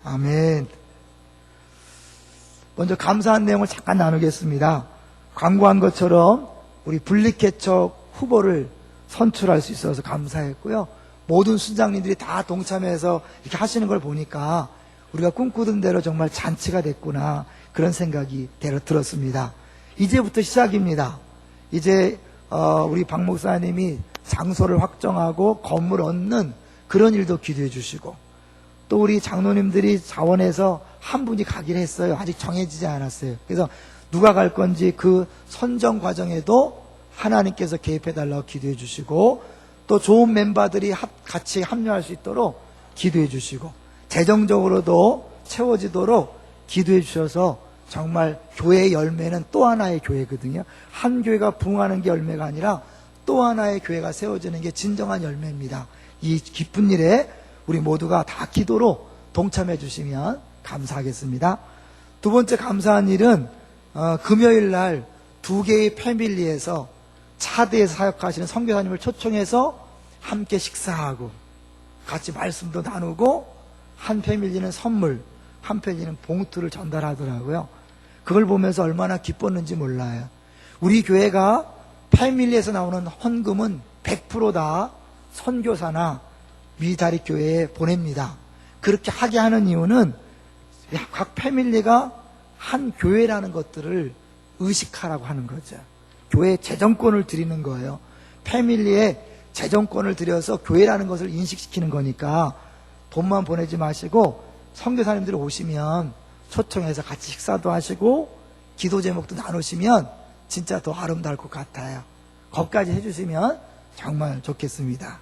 아멘. 먼저 감사한 내용을 잠깐 나누겠습니다. 광고한 것처럼 우리 분리개척 후보를 선출할 수 있어서 감사했고요. 모든 순장님들이 다 동참해서 이렇게 하시는 걸 보니까 우리가 꿈꾸던 대로 정말 잔치가 됐구나, 그런 생각이 들었습니다. 이제부터 시작입니다. 이제 우리 박 목사님이 장소를 확정하고 건물 얻는 그런 일도 기도해 주시고, 또 우리 장로님들이 자원해서 한 분이 가기로 했어요. 아직 정해지지 않았어요. 그래서 누가 갈 건지 그 선정 과정에도 하나님께서 개입해 달라고 기도해 주시고, 또 좋은 멤버들이 같이 합류할 수 있도록 기도해 주시고, 재정적으로도 채워지도록 기도해 주셔서 정말 교회의 열매는 또 하나의 교회거든요. 한 교회가 부흥하는 게 열매가 아니라 또 하나의 교회가 세워지는 게 진정한 열매입니다. 이 기쁜 일에 우리 모두가 다 기도로 동참해 주시면 감사하겠습니다. 두 번째 감사한 일은 금요일 날 2개의 패밀리에서 차대에 사역하시는 선교사님을 초청해서 함께 식사하고 같이 말씀도 나누고, 한 패밀리는 선물, 한 패밀리는 봉투를 전달하더라고요. 그걸 보면서 얼마나 기뻤는지 몰라요. 우리 교회가 패밀리에서 나오는 헌금은 100% 다 선교사나 미다리교회에 보냅니다. 그렇게 하게 하는 이유는 각 패밀리가 한 교회라는 것들을 의식하라고 하는 거죠. 교회에 재정권을 드리는 거예요. 패밀리에 재정권을 들여서 교회라는 것을 인식시키는 거니까 돈만 보내지 마시고 선교사님들이 오시면 초청해서 같이 식사도 하시고 기도 제목도 나누시면 진짜 더 아름다울 것 같아요. 거기까지 해주시면 정말 좋겠습니다.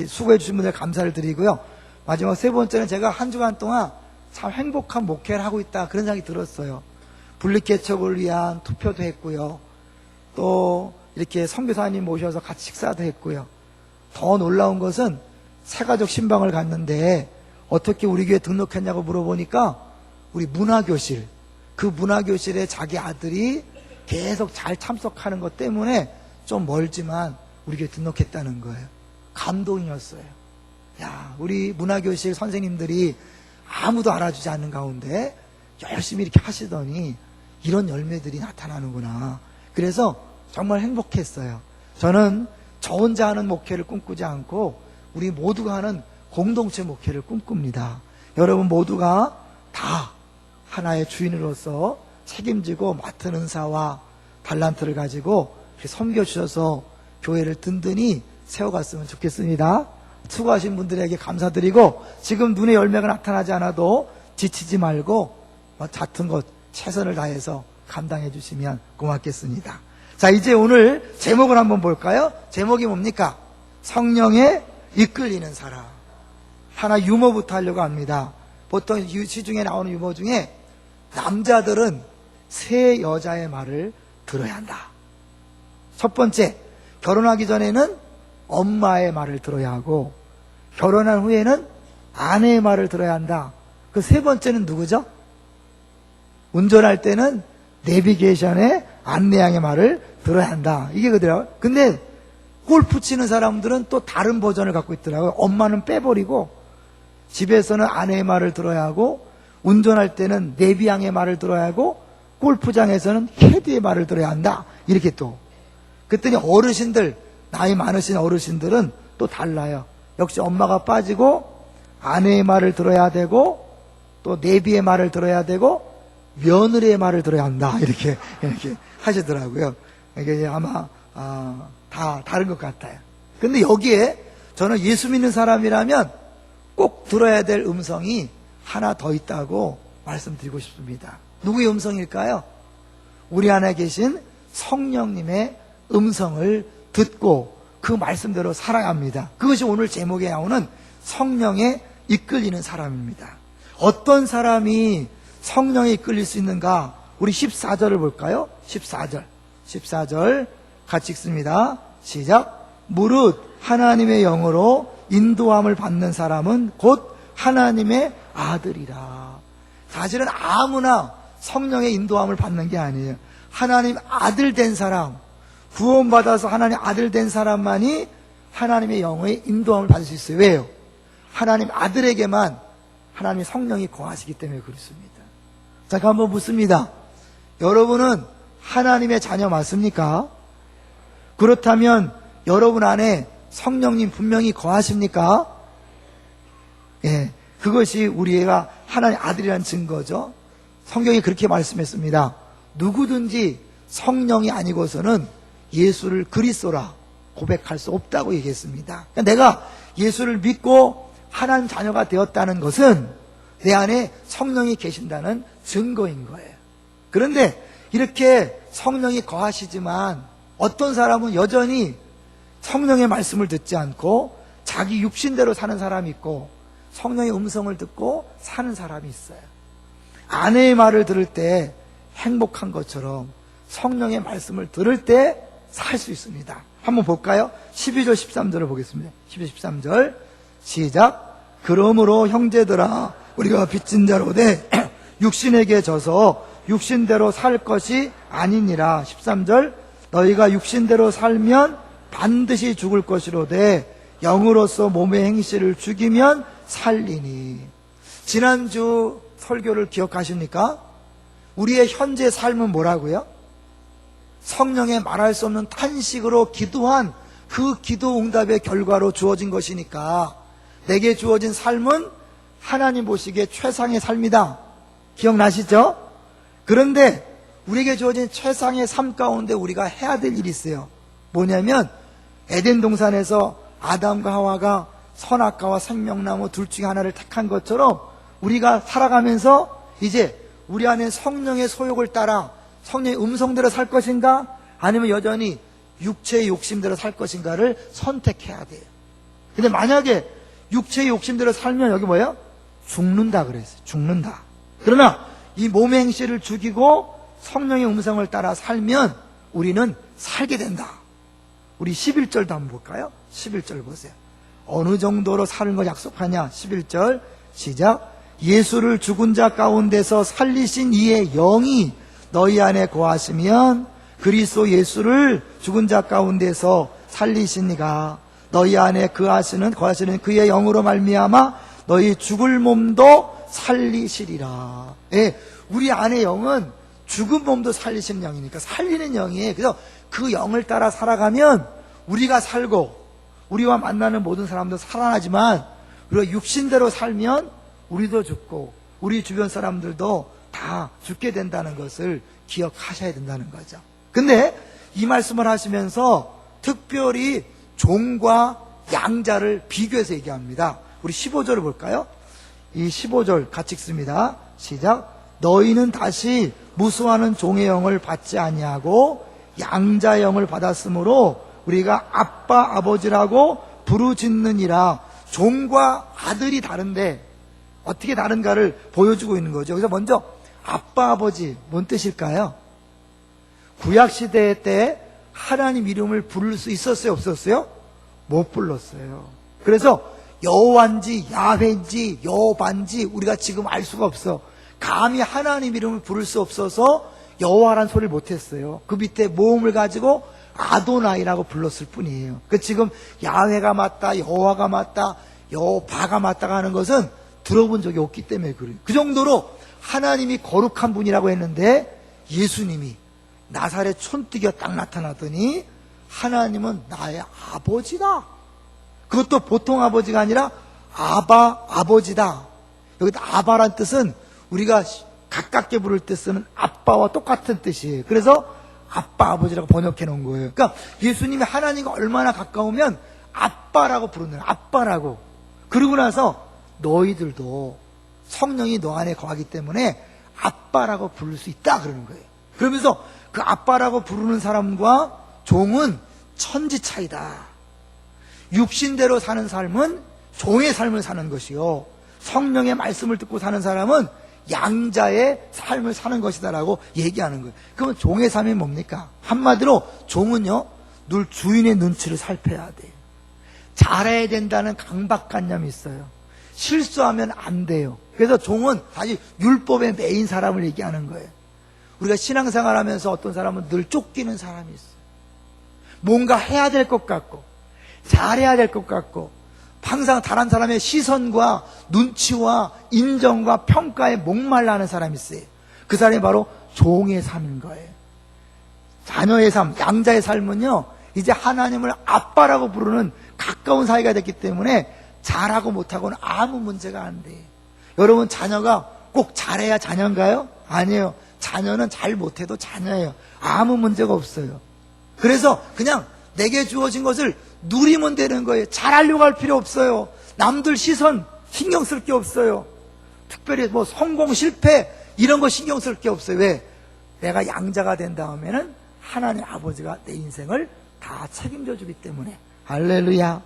수고해 주신 분들 감사를 드리고요. 마지막 세 번째는 제가 한 주간 동안 참 행복한 목회를 하고 있다, 그런 생각이 들었어요. 분리개척을 위한 투표도 했고요. 또 이렇게 선교사님 모셔서 같이 식사도 했고요. 더 놀라운 것은 새가족 신방을 갔는데 어떻게 우리 교회 등록했냐고 물어보니까 우리 문화교실, 그 문화교실에 자기 아들이 계속 잘 참석하는 것 때문에 좀 멀지만 우리 교회 등록했다는 거예요. 감동이었어요. 야, 우리 문화교실 선생님들이 아무도 알아주지 않는 가운데 열심히 이렇게 하시더니 이런 열매들이 나타나는구나. 그래서 정말 행복했어요. 저는 저 혼자 하는 목회를 꿈꾸지 않고 우리 모두가 하는 공동체 목회를 꿈꿉니다. 여러분 모두가 다 하나의 주인으로서 책임지고 맡은 은사와 달란트를 가지고 섬겨주셔서 교회를 든든히 세워갔으면 좋겠습니다. 수고하신 분들에게 감사드리고, 지금 눈에 열매가 나타나지 않아도 지치지 말고 같은 것 최선을 다해서 감당해 주시면 고맙겠습니다. 자, 이제 오늘 제목을 한번 볼까요? 제목이 뭡니까? 성령에 이끌리는 사람. 하나 유머부터 하려고 합니다. 보통 시중에 나오는 유머 중에 남자들은 새 여자의 말을 들어야 한다. 첫 번째, 결혼하기 전에는 엄마의 말을 들어야 하고 결혼한 후에는 아내의 말을 들어야 한다. 그 세 번째는 누구죠? 운전할 때는 내비게이션의 안내양의 말을 들어야 한다. 이게 그대로. 근데 골프 치는 사람들은 또 다른 버전을 갖고 있더라고요. 엄마는 빼버리고 집에서는 아내의 말을 들어야 하고, 운전할 때는 내비양의 말을 들어야 하고, 골프장에서는 캐디의 말을 들어야 한다. 이렇게 또. 그랬더니 어르신들, 나이 많으신 어르신들은 또 달라요. 역시 엄마가 빠지고 아내의 말을 들어야 되고, 또 내비의 말을 들어야 되고, 며느리의 말을 들어야 한다. 이렇게 하시더라고요. 이게 아마 다 다른 것 같아요. 근데 여기에 저는 예수 믿는 사람이라면 꼭 들어야 될 음성이 하나 더 있다고 말씀드리고 싶습니다. 누구의 음성일까요? 우리 안에 계신 성령님의 음성을 듣고 그 말씀대로 살아야 합니다. 그것이 오늘 제목에 나오는 성령에 이끌리는 사람입니다. 어떤 사람이 성령에 이끌릴 수 있는가? 우리 14절을 볼까요? 14절 같이 읽습니다. 시작. 무릇 하나님의 영으로 인도함을 받는 사람은 곧 하나님의 아들이라. 사실은 아무나 성령의 인도함을 받는 게 아니에요. 하나님 아들 된 사람, 구원받아서 하나님 아들 된 사람만이 하나님의 영의 인도함을 받을 수 있어요. 왜요? 하나님 아들에게만 하나님의 성령이 거하시기 때문에 그렇습니다. 잠깐 한번 묻습니다. 여러분은 하나님의 자녀 맞습니까? 그렇다면 여러분 안에 성령님 분명히 거하십니까? 예, 그것이 우리가 하나님의 아들이라는 증거죠. 성경이 그렇게 말씀했습니다. 누구든지 성령이 아니고서는 예수를 그리스도라 고백할 수 없다고 얘기했습니다. 그러니까 내가 예수를 믿고 하나님 자녀가 되었다는 것은 내 안에 성령이 계신다는 증거인 거예요. 그런데 이렇게 성령이 거하시지만 어떤 사람은 여전히 성령의 말씀을 듣지 않고 자기 육신대로 사는 사람이 있고 성령의 음성을 듣고 사는 사람이 있어요. 아내의 말을 들을 때 행복한 것처럼 성령의 말씀을 들을 때 살 수 있습니다. 한번 볼까요? 12절 13절을 보겠습니다. 12절 13절 시작. 그러므로 형제들아 우리가 빚진 자로 돼 육신에게 져서 육신대로 살 것이 아니니라. 13절 너희가 육신대로 살면 반드시 죽을 것이로되 영으로서 몸의 행실을 죽이면 살리니. 지난주 설교를 기억하십니까? 우리의 현재 삶은 뭐라고요? 성령의 말할 수 없는 탄식으로 기도한 그 기도 응답의 결과로 주어진 것이니까 내게 주어진 삶은 하나님 보시기에 최상의 삶이다. 기억나시죠? 그런데 우리에게 주어진 최상의 삶 가운데 우리가 해야 될 일이 있어요. 뭐냐면 에덴 동산에서 아담과 하와가 선악과와 생명나무 둘 중에 하나를 택한 것처럼 우리가 살아가면서 이제 우리 안에 성령의 소욕을 따라 성령의 음성대로 살 것인가 아니면 여전히 육체의 욕심대로 살 것인가를 선택해야 돼요. 근데 만약에 육체의 욕심대로 살면 여기 뭐예요? 죽는다 그랬어요. 죽는다. 그러나 이 몸의 행실을 죽이고 성령의 음성을 따라 살면 우리는 살게 된다. 우리 11절도 한번 볼까요? 11절 보세요. 어느 정도로 사는 걸 약속하냐? 11절 시작. 예수를 죽은 자 가운데서 살리신 이의 영이 너희 안에 거하시면 그리스도 예수를 죽은 자 가운데서 살리신 이가 너희 안에 거하시는 그의 영으로 말미암아 너희 죽을 몸도 살리시리라. 예, 우리 안의 영은 죽은 몸도 살리시는 영이니까 살리는 영이에요. 그래서 그 영을 따라 살아가면 우리가 살고 우리와 만나는 모든 사람도 살아나지만 우리가 육신대로 살면 우리도 죽고 우리 주변 사람들도 다 죽게 된다는 것을 기억하셔야 된다는 거죠. 근데 이 말씀을 하시면서 특별히 종과 양자를 비교해서 얘기합니다. 우리 15절을 볼까요? 이 15절 같이 읽습니다. 시작. 너희는 다시 무수하는 종의 영을 받지 아니하고 양자의 영을 받았으므로 우리가 아빠 아버지라고 부르짖느니라. 종과 아들이 다른데 어떻게 다른가를 보여주고 있는 거죠. 그래서 먼저 아빠 아버지 뭔 뜻일까요? 구약시대 때 하나님 이름을 부를 수 있었어요 없었어요? 못 불렀어요. 그래서 여호와인지 야훼인지 여호반지 우리가 지금 알 수가 없어. 감히 하나님 이름을 부를 수 없어서 여호와란 소리를 못했어요. 그 밑에 모음을 가지고 아도나이라고 불렀을 뿐이에요. 그 지금 야훼가 맞다 여호와가 맞다 여호바가 맞다가 하는 것은 들어본 적이 없기 때문에 그래요. 그 정도로 하나님이 거룩한 분이라고 했는데 예수님이 나사렛 촌뜨기가 딱 나타나더니 하나님은 나의 아버지다. 그것도 보통 아버지가 아니라 아바 아버지다. 여기다 아바란 뜻은 우리가 가깝게 부를 때 쓰는 아빠와 똑같은 뜻이에요. 그래서 아빠 아버지라고 번역해 놓은 거예요. 그러니까 예수님이 하나님과 얼마나 가까우면 아빠라고 부르는 거예요. 아빠라고. 그러고 나서 너희들도 성령이 너 안에 거하기 때문에 아빠라고 부를 수 있다 그러는 거예요. 그러면서 그 아빠라고 부르는 사람과 종은 천지 차이다. 육신대로 사는 삶은 종의 삶을 사는 것이요 성령의 말씀을 듣고 사는 사람은 양자의 삶을 사는 것이다라고 얘기하는 거예요. 그러면 종의 삶이 뭡니까? 한마디로 종은요 늘 주인의 눈치를 살펴야 돼요. 잘해야 된다는 강박관념이 있어요. 실수하면 안 돼요. 그래서 종은 사실 율법의 메인 사람을 얘기하는 거예요. 우리가 신앙생활 하면서 어떤 사람은 늘 쫓기는 사람이 있어요. 뭔가 해야 될 것 같고 잘해야 될 것 같고 항상 다른 사람의 시선과 눈치와 인정과 평가에 목말라하는 사람이 있어요. 그 사람이 바로 종의 삶인 거예요. 자녀의 삶, 양자의 삶은요, 이제 하나님을 아빠라고 부르는 가까운 사이가 됐기 때문에 잘하고 못하고는 아무 문제가 안 돼요. 여러분, 자녀가 꼭 잘해야 자녀인가요? 아니에요. 자녀는 잘 못해도 자녀예요. 아무 문제가 없어요. 그래서 그냥 내게 주어진 것을 누리면 되는 거예요. 잘하려고 할 필요 없어요. 남들 시선 신경 쓸 게 없어요. 특별히 뭐 성공, 실패 이런 거 신경 쓸 게 없어요. 왜? 내가 양자가 된 다음에는 하나님 아버지가 내 인생을 다 책임져 주기 때문에. 할렐루야.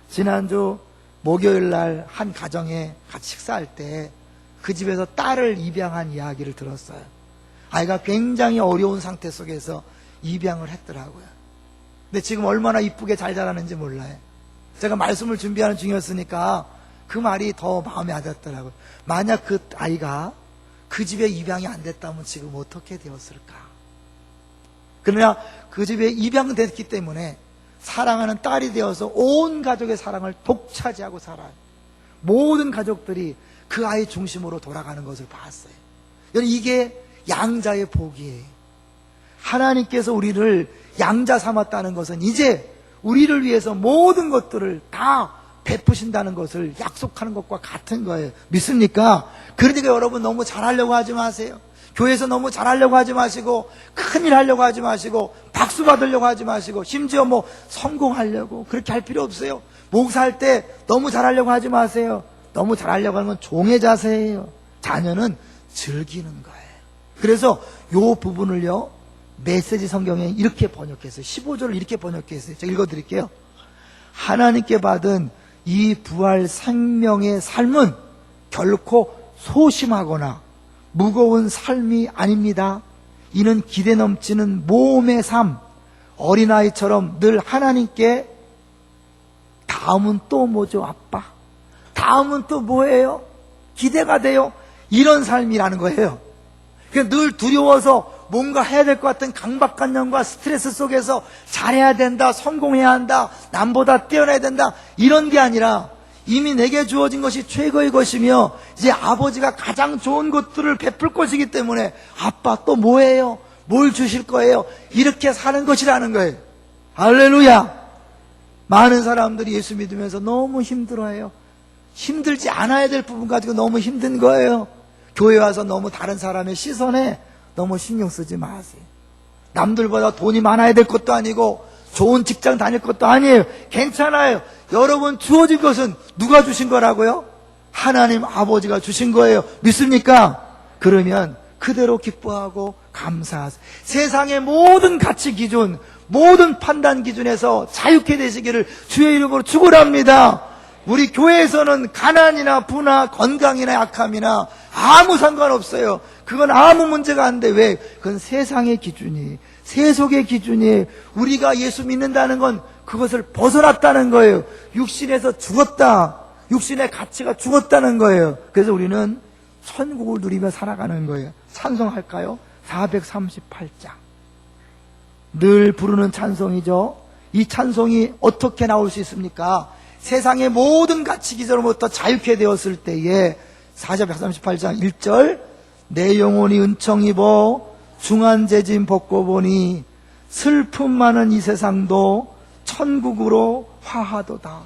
지난주 목요일 날 한 가정에 같이 식사할 때 그 집에서 딸을 입양한 이야기를 들었어요. 아이가 굉장히 어려운 상태 속에서 입양을 했더라고요. 근데 지금 얼마나 이쁘게 잘 자라는지 몰라요. 제가 말씀을 준비하는 중이었으니까 그 말이 더 마음에 와닿더라고요. 만약 그 아이가 그 집에 입양이 안 됐다면 지금 어떻게 되었을까? 그러나 그 집에 입양됐기 때문에 사랑하는 딸이 되어서 온 가족의 사랑을 독차지하고 살아요. 모든 가족들이 그 아이 중심으로 돌아가는 것을 봤어요. 이게 양자의 복이에요. 하나님께서 우리를 양자 삼았다는 것은 이제 우리를 위해서 모든 것들을 다 베푸신다는 것을 약속하는 것과 같은 거예요. 믿습니까? 그러니까 여러분 너무 잘하려고 하지 마세요. 교회에서 너무 잘하려고 하지 마시고 큰일 하려고 하지 마시고 박수 받으려고 하지 마시고 심지어 뭐 성공하려고 그렇게 할 필요 없어요. 목사할 때 너무 잘하려고 하지 마세요. 너무 잘하려고 하는 건 종의 자세예요. 자녀는 즐기는 거예요. 그래서 요 부분을요 메시지 성경에 이렇게 번역했어요. 15절을 이렇게 번역했어요. 제가 읽어드릴게요. 하나님께 받은 이 부활 생명의 삶은 결코 소심하거나 무거운 삶이 아닙니다. 이는 기대 넘치는 모험의 삶, 어린아이처럼 늘 하나님께 다음은 또 뭐죠, 아빠? 다음은 또 뭐예요? 기대가 돼요. 이런 삶이라는 거예요. 늘 두려워서 뭔가 해야 될 것 같은 강박관념과 스트레스 속에서 잘해야 된다, 성공해야 한다, 남보다 뛰어나야 된다, 이런 게 아니라 이미 내게 주어진 것이 최고의 것이며 이제 아버지가 가장 좋은 것들을 베풀 것이기 때문에 아빠 또 뭐예요? 뭘 주실 거예요? 이렇게 사는 것이라는 거예요. 할렐루야. 많은 사람들이 예수 믿으면서 너무 힘들어해요. 힘들지 않아야 될 부분 가지고 너무 힘든 거예요. 교회 와서 너무 다른 사람의 시선에 너무 신경 쓰지 마세요. 남들보다 돈이 많아야 될 것도 아니고 좋은 직장 다닐 것도 아니에요. 괜찮아요. 여러분 주어진 것은 누가 주신 거라고요? 하나님 아버지가 주신 거예요. 믿습니까? 그러면 그대로 기뻐하고 감사하세요. 세상의 모든 가치 기준, 모든 판단 기준에서 자유케 되시기를 주의 이름으로 축원합니다. 우리 교회에서는 가난이나 부나 건강이나 약함이나 아무 상관없어요. 그건 아무 문제가 안 돼. 왜? 그건 세상의 기준이, 세속의 기준이. 우리가 예수 믿는다는 건 그것을 벗어났다는 거예요. 육신에서 죽었다. 육신의 가치가 죽었다는 거예요. 그래서 우리는 천국을 누리며 살아가는 거예요. 찬송할까요? 438장. 늘 부르는 찬송이죠. 이 찬송이 어떻게 나올 수 있습니까? 세상의 모든 가치 기준으로부터 자유케 되었을 때에 438장 1절 내 영혼이 은총 입어 중한재짐 벗고 보니 슬픔 많은 이 세상도 천국으로 화하도다.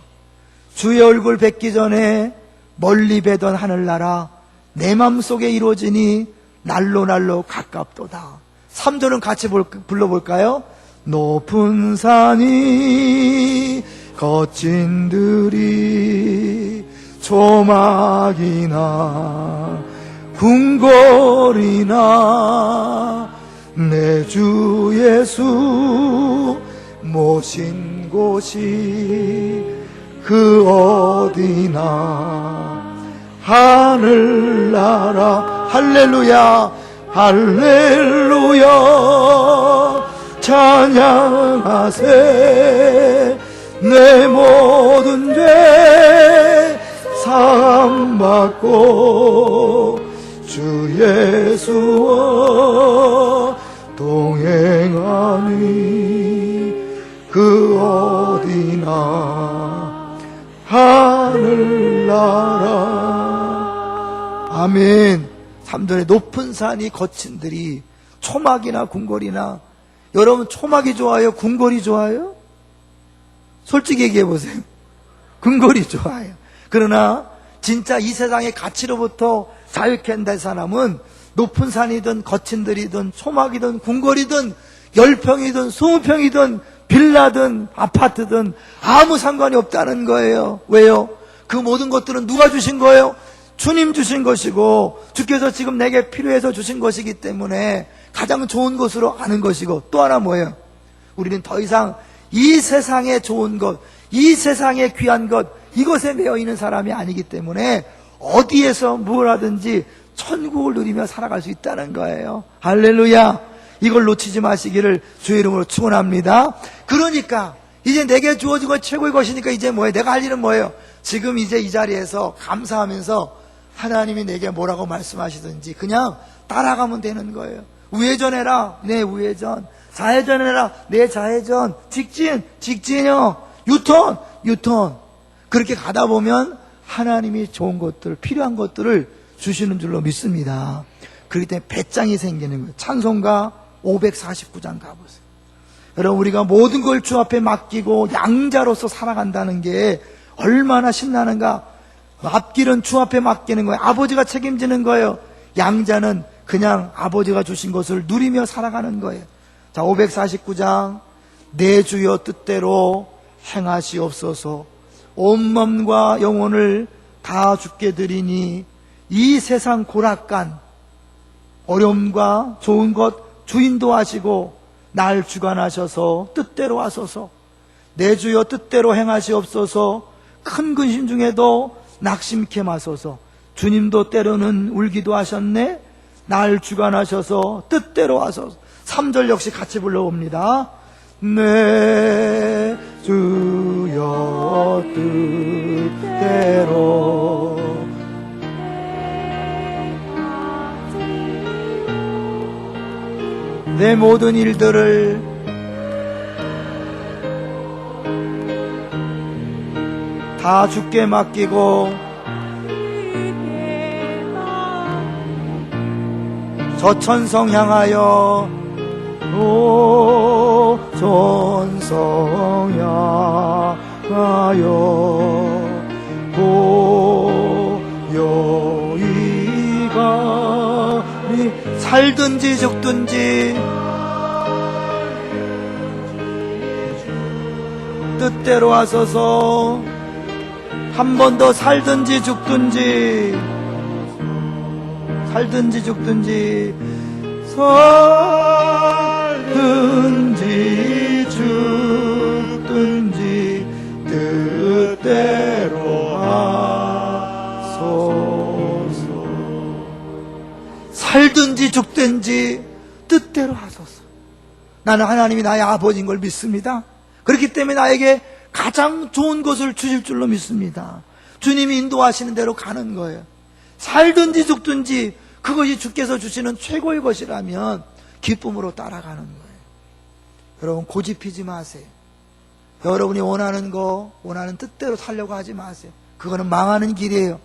주의 얼굴 뵙기 전에 멀리 뵈던 하늘나라 내 맘속에 이루어지니 날로 날로 가깝도다. 3절은 같이 불러볼까요? 높은 산이 거친 들이 조막이나 궁궐이나 내 주 예수 모신 곳이 그 어디나 하늘나라 할렐루야 할렐루야 찬양하세 내 모든 죄 사함받고 주 예수와 동행하니 그 어디나 하늘나라. 아멘. 3절에 높은 산이 거친 들이 초막이나 궁궐이나, 여러분 초막이 좋아요? 궁궐이 좋아요? 솔직히 얘기해 보세요. 궁궐이 좋아요. 그러나 진짜 이 세상의 가치로부터 자유케 된 사람은 높은 산이든 거친 들이든 초막이든 궁궐이든 10평이든 20평이든 빌라든 아파트든 아무 상관이 없다는 거예요. 왜요? 그 모든 것들은 누가 주신 거예요? 주님 주신 것이고, 주께서 지금 내게 필요해서 주신 것이기 때문에 가장 좋은 것으로 아는 것이고, 또 하나 뭐예요? 우리는 더 이상 이 세상에 좋은 것, 이 세상에 귀한 것, 이것에 매여 있는 사람이 아니기 때문에 어디에서 뭘 하든지 천국을 누리며 살아갈 수 있다는 거예요. 할렐루야. 이걸 놓치지 마시기를 주의 이름으로 축원합니다. 그러니까 이제 내게 주어진 것 최고의 것이니까 이제 뭐예요? 내가 할 일은 뭐예요? 지금 이제 이 자리에서 감사하면서 하나님이 내게 뭐라고 말씀하시든지 그냥 따라가면 되는 거예요. 우회전해라, 내 우회전. 좌회전해라, 내 좌회전. 직진이요. 유턴. 그렇게 가다 보면 하나님이 좋은 것들, 필요한 것들을 주시는 줄로 믿습니다. 그렇기 때문에 배짱이 생기는 거예요. 찬송가 549장 가보세요. 여러분, 우리가 모든 걸 주 앞에 맡기고 양자로서 살아간다는 게 얼마나 신나는가. 앞길은 주 앞에 맡기는 거예요. 아버지가 책임지는 거예요. 양자는 그냥 아버지가 주신 것을 누리며 살아가는 거예요. 자, 549장. 내 주여 뜻대로 행하시옵소서. 온 몸과 영혼을 다 주께 드리니 이 세상 고락간 어려움과 좋은 것 주인도 하시고 날 주관하셔서 뜻대로 하소서. 내 주여 뜻대로 행하시옵소서. 큰 근심 중에도 낙심케 마소서. 주님도 때로는 울기도 하셨네. 날 주관하셔서 뜻대로 하소서. 3절 역시 같이 불러봅니다. 내 주여 뜻대로 내 모든 일들을 다 주께 맡기고 저 천성 향하여 오 천성 향하여 고요히 가리. 살든지 죽든지 뜻대로 하소서. 한 번 더 살든지 죽든지 살든지 죽든지 뜻대로 하소서. 살든지 죽든지 뜻대로 하소서. 나는 하나님이 나의 아버지인 걸 믿습니다. 그렇기 때문에 나에게 가장 좋은 것을 주실 줄로 믿습니다. 주님이 인도하시는 대로 가는 거예요. 살든지 죽든지 그것이 주께서 주시는 최고의 것이라면 기쁨으로 따라가는 거예요. 여러분, 고집피지 마세요. 여러분이 원하는 거, 원하는 뜻대로 살려고 하지 마세요. 그거는 망하는 길이에요.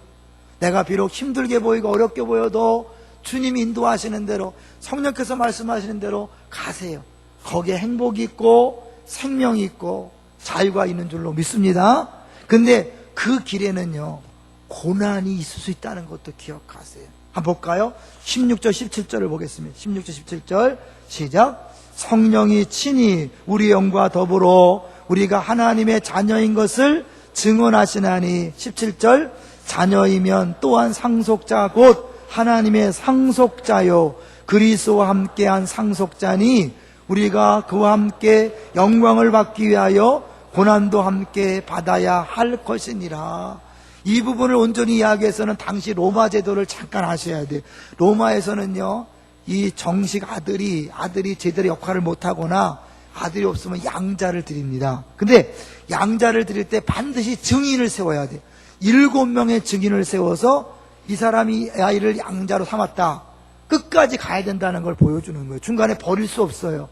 내가 비록 힘들게 보이고 어렵게 보여도 주님이 인도하시는 대로, 성령께서 말씀하시는 대로 가세요. 거기에 행복이 있고 생명이 있고 자유가 있는 줄로 믿습니다. 근데 그 길에는요, 고난이 있을 수 있다는 것도 기억하세요. 한번 볼까요? 16절 17절을 보겠습니다. 16절 17절 시작. 성령이 친히 우리 영과 더불어 우리가 하나님의 자녀인 것을 증언하시나니. 17절 자녀이면 또한 상속자 곧 하나님의 상속자요 그리스도와 함께한 상속자니 우리가 그와 함께 영광을 받기 위하여 고난도 함께 받아야 할 것이니라. 이 부분을 온전히 이야기해서는 당시 로마 제도를 잠깐 아셔야 돼요. 로마에서는요, 이 정식 아들이 제대로 역할을 못하거나 아들이 없으면 양자를 드립니다. 근데 양자를 드릴 때 반드시 증인을 세워야 돼요. 7명의 증인을 세워서 이 사람이 아이를 양자로 삼았다, 끝까지 가야 된다는 걸 보여주는 거예요. 중간에 버릴 수 없어요.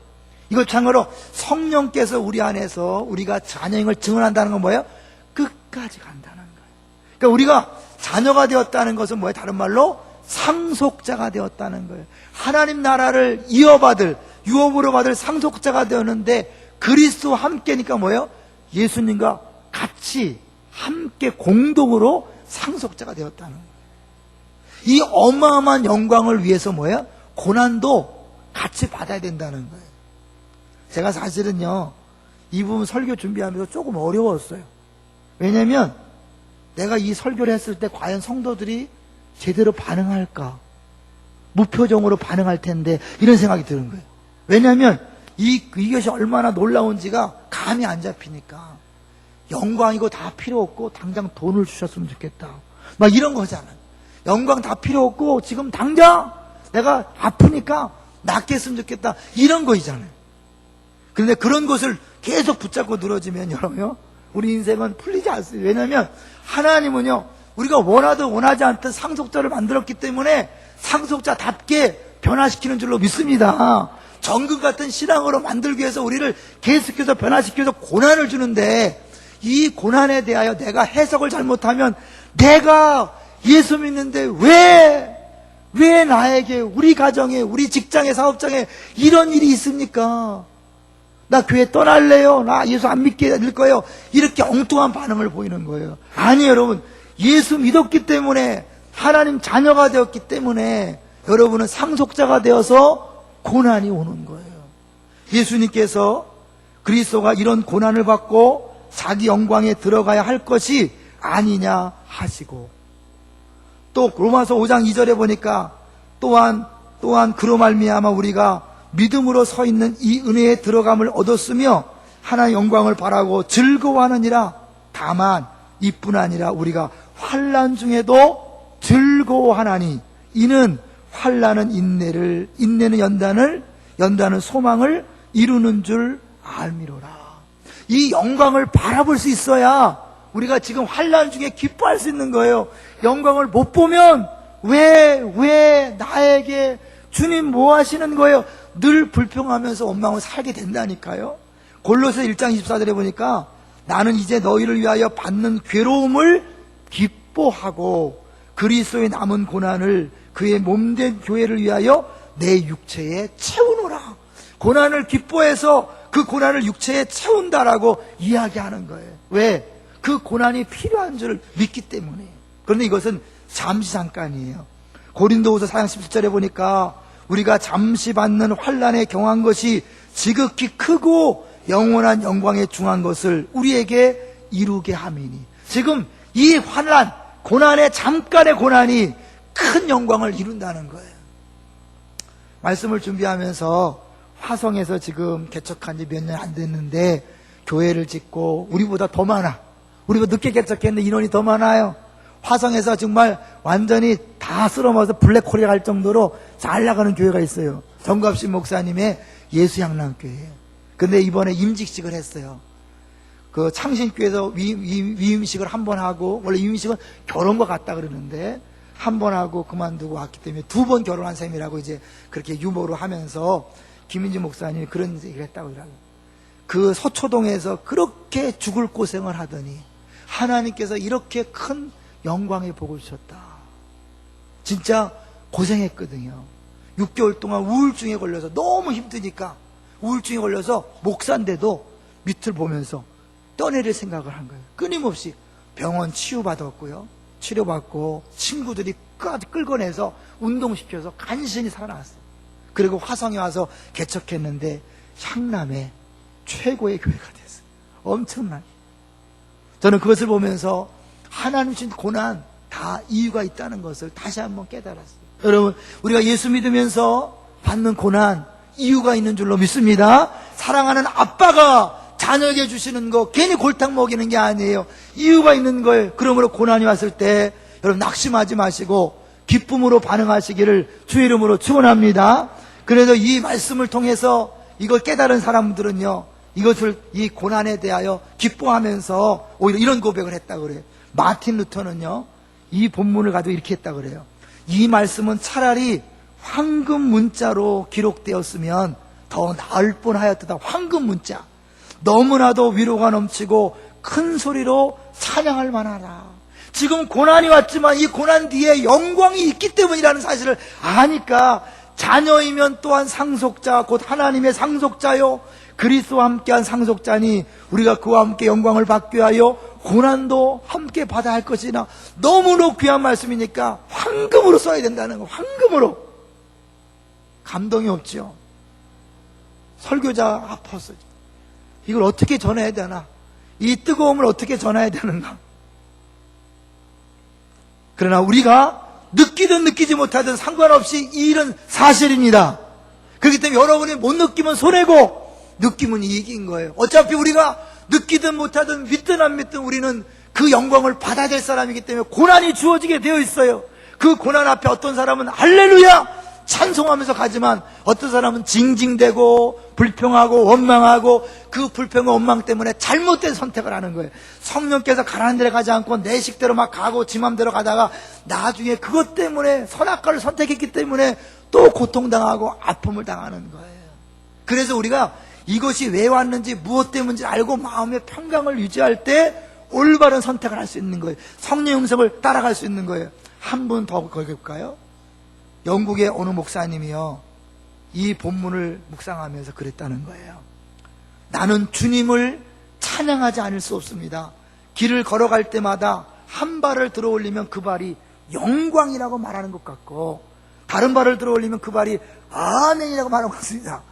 이걸 참고로 성령께서 우리 안에서 우리가 자녀인 걸 증언한다는 건 뭐예요? 끝까지 간다는 거예요. 그러니까 우리가 자녀가 되었다는 것은 뭐예요? 다른 말로 상속자가 되었다는 거예요. 하나님 나라를 이어받을, 유업으로 받을 상속자가 되었는데 그리스도와 함께니까 뭐예요? 예수님과 같이 함께 공동으로 상속자가 되었다는 거예요. 이 어마어마한 영광을 위해서 뭐예요? 고난도 같이 받아야 된다는 거예요. 제가 사실은요, 이 부분 설교 준비하면서 조금 어려웠어요. 왜냐하면 내가 이 설교를 했을 때 과연 성도들이 제대로 반응할까? 무표정으로 반응할 텐데 이런 생각이 드는 거예요. 왜냐하면 이것이 얼마나 놀라운지가 감이 안 잡히니까. 영광이고 다 필요 없고 당장 돈을 주셨으면 좋겠다, 막 이런 거잖아요. 영광 다 필요 없고 지금 당장 내가 아프니까 낫게 했으면 좋겠다, 이런 거이잖아요. 그런데 그런 것을 계속 붙잡고 늘어지면 여러분요, 우리 인생은 풀리지 않습니다. 왜냐하면 하나님은요, 우리가 원하든 원하지 않든 상속자를 만들었기 때문에 상속자답게 변화시키는 줄로 믿습니다. 정금 같은 신앙으로 만들기 위해서 우리를 계속해서 변화시켜서 고난을 주는데, 이 고난에 대하여 내가 해석을 잘못하면 내가 예수 믿는데 왜 나에게, 우리 가정에, 우리 직장에, 사업장에 이런 일이 있습니까? 나 교회 떠날래요? 나 예수 안 믿게 될 거예요? 이렇게 엉뚱한 반응을 보이는 거예요. 아니에요, 여러분. 예수 믿었기 때문에, 하나님 자녀가 되었기 때문에 여러분은 상속자가 되어서 고난이 오는 거예요. 예수님께서 그리스도가 이런 고난을 받고 자기 영광에 들어가야 할 것이 아니냐 하시고, 또 로마서 5장 2절에 보니까 또한 그로 말미암아 우리가 믿음으로 서 있는 이 은혜에 들어감을 얻었으며 하나님의 영광을 바라고 즐거워하느니라. 다만 이뿐 아니라 우리가 환난 중에도 즐거워하나니 이는 환난은 인내는 연단은 소망을 이루는 줄 알미로라. 이 영광을 바라볼 수 있어야 우리가 지금 환난 중에 기뻐할 수 있는 거예요. 영광을 못 보면 왜 나에게 주님 뭐 하시는 거예요? 늘 불평하면서 원망하고 살게 된다니까요. 골로새 1장 24절에 보니까 나는 이제 너희를 위하여 받는 괴로움을 기뻐하고 그리스도의 남은 고난을 그의 몸된 교회를 위하여 내 육체에 채우노라. 고난을 기뻐해서 그 고난을 육체에 채운다라고 이야기하는 거예요. 왜? 그 고난이 필요한 줄 믿기 때문에. 그런데 이것은 잠시 잠깐이에요. 고린도후서 4장 17절에 보니까 우리가 잠시 받는 환난에 경한 것이 지극히 크고 영원한 영광에 중한 것을 우리에게 이루게 함이니. 지금 이 환난, 고난의 잠깐의 고난이 큰 영광을 이룬다는 거예요. 말씀을 준비하면서 화성에서 지금 개척한 지 몇 년 안 됐는데 교회를 짓고, 우리보다 더 많아. 우리가 늦게 개척했는데 인원이 더 많아요. 화성에서 정말 완전히 다 쓸어먹어서 블랙홀이 갈 정도로 잘 나가는 교회가 있어요. 정갑신 목사님의 예수향락교회예요. 근데 이번에 임직식을 했어요. 그 창신교회에서 위임식을 한 번 하고, 원래 위임식은 결혼과 같다 그러는데 한 번 하고 그만두고 왔기 때문에 2번 결혼한 셈이라고 이제 그렇게 유머로 하면서 김인지 목사님이 그런 얘기를 했다고 그러더라고요. 그 서초동에서 그렇게 죽을 고생을 하더니 하나님께서 이렇게 큰 영광의 복을 주셨다. 진짜 고생했거든요. 6개월 동안 우울증에 걸려서 너무 힘드니까, 우울증에 걸려서 목사인데도 밑을 보면서 떠내릴 생각을 한 거예요. 끊임없이 병원 치유받았고요, 치료받고 친구들이 끌어내서 운동시켜서 간신히 살아났어요. 그리고 화성에 와서 개척했는데 향남의 최고의 교회가 됐어요. 엄청난. 저는 그것을 보면서 하나님 주신 고난 다 이유가 있다는 것을 다시 한번 깨달았어요. 여러분, 우리가 예수 믿으면서 받는 고난 이유가 있는 줄로 믿습니다. 사랑하는 아빠가 자녀에게 주시는 거 괜히 골탕 먹이는 게 아니에요. 이유가 있는 거예요. 그러므로 고난이 왔을 때 여러분 낙심하지 마시고 기쁨으로 반응하시기를 주의 이름으로 축원합니다. 그래서 이 말씀을 통해서 이걸 깨달은 사람들은요, 이 고난에 대하여 기뻐하면서 오히려 이런 고백을 했다 그래요. 마틴 루터는요, 이 본문을 가지고 이렇게 했다 그래요. 이 말씀은 차라리 황금 문자로 기록되었으면 더 나을 뻔하였다. 황금 문자. 너무나도 위로가 넘치고 큰 소리로 찬양할 만하라. 지금 고난이 왔지만 이 고난 뒤에 영광이 있기 때문이라는 사실을 아니까 자녀이면 또한 상속자, 곧 하나님의 상속자요 그리스도와 함께한 상속자니 우리가 그와 함께 영광을 받게 하여 고난도 함께 받아야 할 것이나, 너무나 귀한 말씀이니까 황금으로 써야 된다는 거. 황금으로. 감동이 없죠. 설교자 아팠어. 이걸 어떻게 전해야 되나, 이 뜨거움을 어떻게 전해야 되는가. 그러나 우리가 느끼든 느끼지 못하든 상관없이 이 일은 사실입니다. 그렇기 때문에 여러분이 못 느끼면 손해고 느끼면 이익인 거예요. 어차피 우리가 느끼든 못하든 믿든 안 믿든 우리는 그 영광을 받아야 될 사람이기 때문에 고난이 주어지게 되어 있어요. 그 고난 앞에 어떤 사람은 할렐루야 찬송하면서 가지만 어떤 사람은 징징대고 불평하고 원망하고 그 불평과 원망 때문에 잘못된 선택을 하는 거예요. 성령께서 가라는 데를 가지 않고 내 식대로 막 가고 지 맘대로 가다가 나중에 그것 때문에 선악과를 선택했기 때문에 또 고통당하고 아픔을 당하는 거예요. 그래서 우리가 이것이 왜 왔는지 무엇 때문인지 알고 마음의 평강을 유지할 때 올바른 선택을 할 수 있는 거예요. 성령의 음성을 따라갈 수 있는 거예요. 한 분 더 걸볼까요? 영국의 어느 목사님이요, 이 본문을 묵상하면서 그랬다는 거예요. 나는 주님을 찬양하지 않을 수 없습니다. 길을 걸어갈 때마다 한 발을 들어 올리면 그 발이 영광이라고 말하는 것 같고, 다른 발을 들어 올리면 그 발이 아멘이라고 말하는 것 같습니다.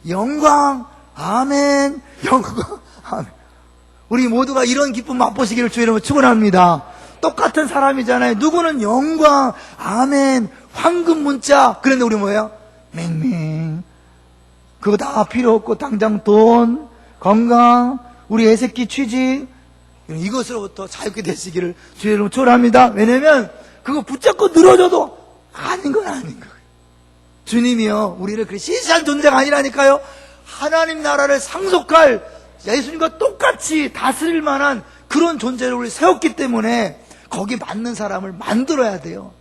영광, 아멘, 영광, 아멘. 우리 모두가 이런 기쁨 맛보시기를 주의 이름으로 축원합니다. 똑같은 사람이잖아요. 누구는 영광, 아멘, 황금 문자. 그런데 우리 뭐예요? 맹맹. 그거 다 필요 없고 당장 돈, 건강, 우리 애새끼 취직, 이것으로부터 자유롭게 되시기를 주의 이름으로 축원합니다. 왜냐면 그거 붙잡고 늘어져도 아닌 건 아닌 거예요. 주님이요, 우리를 그렇게 시시한 존재가 아니라니까요. 하나님 나라를 상속할, 예수님과 똑같이 다스릴 만한 그런 존재를 우리 세웠기 때문에 거기 맞는 사람을 만들어야 돼요.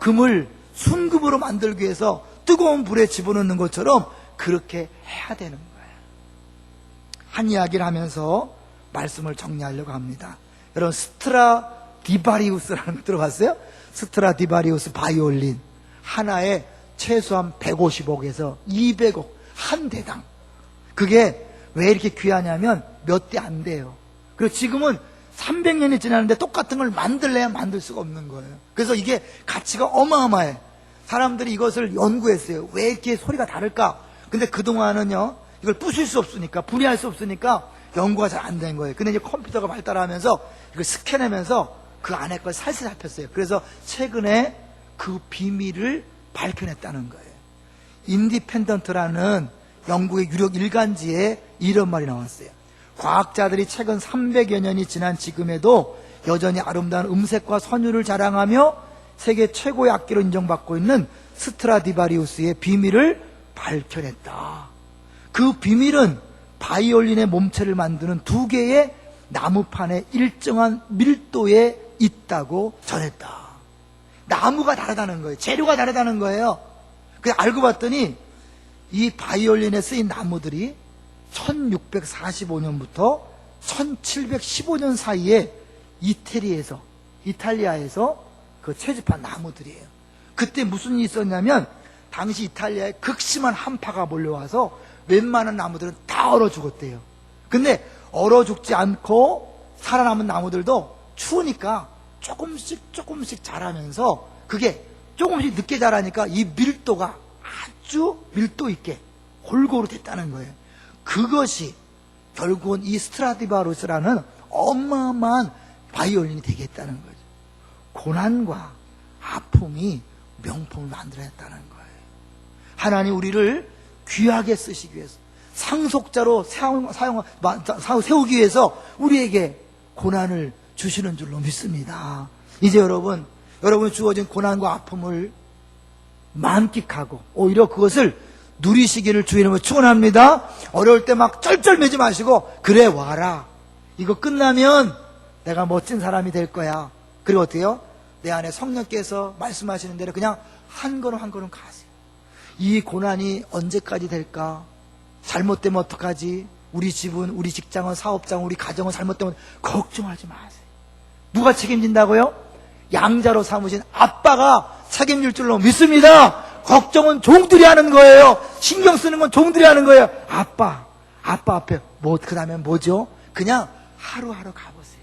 금을 순금으로 만들기 위해서 뜨거운 불에 집어넣는 것처럼 그렇게 해야 되는 거예요. 한 이야기를 하면서 말씀을 정리하려고 합니다. 여러분, 스트라디바리우스라는 거 들어봤어요? 스트라디바리우스 바이올린 하나에 최소한 150억에서 200억 한 대당. 그게 왜 이렇게 귀하냐면 몇 대 안 돼요. 그리고 지금은 300년이 지났는데 똑같은 걸 만들래야 만들 수가 없는 거예요. 그래서 이게 가치가 어마어마해. 사람들이 이것을 연구했어요. 왜 이렇게 소리가 다를까? 근데 그동안은요, 이걸 부술 수 없으니까, 분해할 수 없으니까 연구가 잘 안 된 거예요. 근데 이제 컴퓨터가 발달하면서 이걸 스캔하면서 그 안에 걸 살살 잡혔어요. 그래서 최근에 그 비밀을 밝혀냈다는 거예요. 인디펜던트라는 영국의 유력 일간지에 이런 말이 나왔어요. 과학자들이 최근 300여 년이 지난 지금에도 여전히 아름다운 음색과 선율을 자랑하며 세계 최고의 악기로 인정받고 있는 스트라디바리우스의 비밀을 밝혀냈다. 그 비밀은 바이올린의 몸체를 만드는 두 개의 나무판의 일정한 밀도에 있다고 전했다. 나무가 다르다는 거예요. 재료가 다르다는 거예요. 그래서 알고 봤더니 이 바이올린에 쓰인 나무들이 1645년부터 1715년 사이에 이탈리아에서 그 채집한 나무들이에요. 그때 무슨 일이 있었냐면 당시 이탈리아에 극심한 한파가 몰려와서 웬만한 나무들은 다 얼어 죽었대요. 근데 얼어 죽지 않고 살아남은 나무들도 추우니까 조금씩 자라면서 그게 조금씩 늦게 자라니까 이 밀도가 아주 밀도 있게 골고루 됐다는 거예요. 그것이 결국은 이 스트라디바리우스라는 어마어마한 바이올린이 되겠다는 거죠. 고난과 아픔이 명품을 만들어냈다는 거예요. 하나님 우리를 귀하게 쓰시기 위해서, 상속자로 세우기 위해서 우리에게 고난을 주시는 줄로 믿습니다. 이제 여러분이 주어진 고난과 아픔을 만끽하고 오히려 그것을 누리시기를 주의 이름으로 축원합니다. 어려울 때 막 쩔쩔매지 마시고, 그래 와라, 이거 끝나면 내가 멋진 사람이 될 거야. 그리고 어때요? 내 안에 성령께서 말씀하시는 대로 그냥 한 걸음 한 걸음 가세요. 이 고난이 언제까지 될까? 잘못되면 어떡하지? 우리 집은, 우리 직장은, 사업장은, 우리 가정은 잘못되면 걱정하지 마세요. 누가 책임진다고요? 양자로 삼으신 아빠가 책임질 줄로 믿습니다. 걱정은 종들이 하는 거예요. 신경 쓰는 건 종들이 하는 거예요. 아빠 앞에 그 다음에 뭐죠? 그냥 하루하루 가보세요.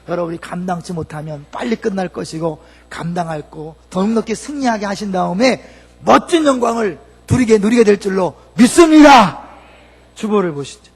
여러분이 감당치 못하면 빨리 끝날 것이고, 감당할 거 더 넉넉히 승리하게 하신 다음에 멋진 영광을 누리게 될 줄로 믿습니다. 주보를 보시죠.